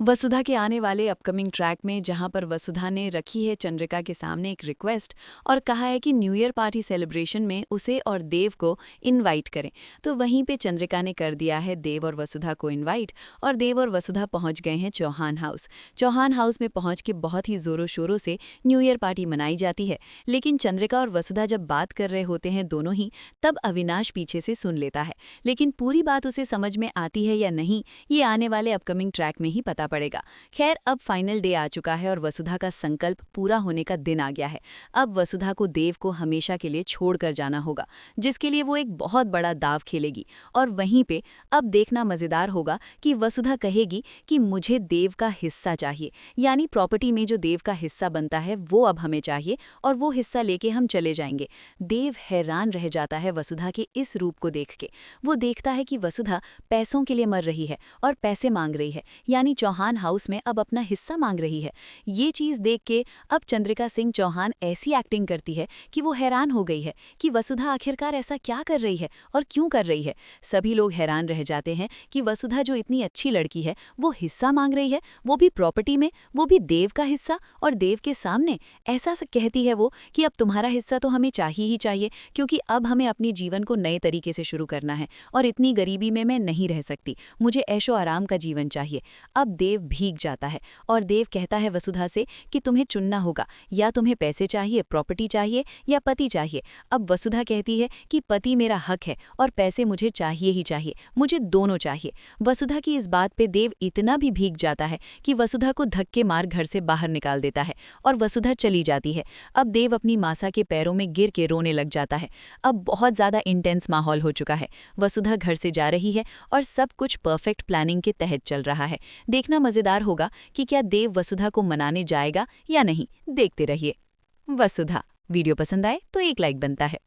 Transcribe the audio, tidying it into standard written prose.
वसुधा के आने वाले अपकमिंग ट्रैक में जहां पर वसुधा ने रखी है चंद्रिका के सामने एक रिक्वेस्ट और कहा है कि न्यू ईयर पार्टी सेलिब्रेशन में उसे और देव को इनवाइट करें, तो वहीं पे चंद्रिका ने कर दिया है देव और वसुधा को इनवाइट और देव और वसुधा पहुंच गए हैं चौहान हाउस। चौहान हाउस में पहुंच के बहुत ही जोरों शोरों से न्यू ईयर पार्टी मनाई जाती है, लेकिन चंद्रिका और वसुधा जब बात कर रहे होते हैं दोनों ही, तब अविनाश पीछे से सुन लेता है, लेकिन पूरी बात उसे समझ में आती है या नहीं ये आने वाले अपकमिंग ट्रैक में ही पता पड़ेगा। खैर, अब फाइनल डे आ चुका है और वसुधा का संकल्प पूरा होने का दिन आ गया है। अब वसुधा को देव को हमेशा के लिए छोड़कर जाना होगा, जिसके लिए वो एक बहुत बड़ा दाव खेलेगी। और वहीं पे अब देखना मजेदार होगा कि वसुधा कहेगी कि मुझे देव का हिस्सा चाहिए, यानी प्रॉपर्टी में जो देव का हिस्सा बनता है वो अब हमें चाहिए और वो हिस्सा लेके हम चले जाएंगे। देव हैरान रह जाता है वसुधा के इस रूप को देख के। वो देखता है कि वसुधा पैसों के लिए मर रही है और पैसे मांग रही है, यानी चौहान हाउस में अब अपना हिस्सा मांग रही है। ये चीज देख के अब चंद्रिका सिंह चौहान ऐसी एक्टिंग करती है कि वो हैरान हो गई है कि वसुधा आखिरकार ऐसा क्या कर रही है और क्यों कर रही है। सभी लोग हैरान रह जाते हैं कि वसुधा जो इतनी अच्छी लड़की है वो हिस्सा मांग रही है, वो भी प्रॉपर्टी में, वो भी देव का हिस्सा, और देव के सामने ऐसा कहती है वो कि अब तुम्हारा हिस्सा तो हमें चाहिए ही चाहिए, क्योंकि अब हमें अपने जीवन को नए तरीके से शुरू करना है और इतनी गरीबी में मैं नहीं रह सकती, मुझे ऐशो आराम का जीवन चाहिए। अब देव भीग जाता है और देव कहता है वसुधा से कि तुम्हें चुनना होगा, या तुम्हें पैसे चाहिए, प्रॉपर्टी चाहिए या पति चाहिए। अब वसुधा कहती है कि पति मेरा हक है और पैसे मुझे चाहिए ही चाहिए, मुझे दोनों चाहिए। वसुधा की इस बात पे देव इतना भी भीग जाता है कि वसुधा को धक्के मार घर से बाहर निकाल देता है और वसुधा चली जाती है। अब देव अपनी मासा के पैरों में गिर के रोने लग जाता है। अब बहुत ज्यादा इंटेंस माहौल हो चुका है। वसुधा घर से जा रही है और सब कुछ परफेक्ट प्लानिंग के तहत चल रहा है। देखना मजेदार होगा कि क्या देव वसुधा को मनाने जाएगा या नहीं। देखते रहिए। वसुधा वीडियो पसंद आए तो एक लाइक बनता है।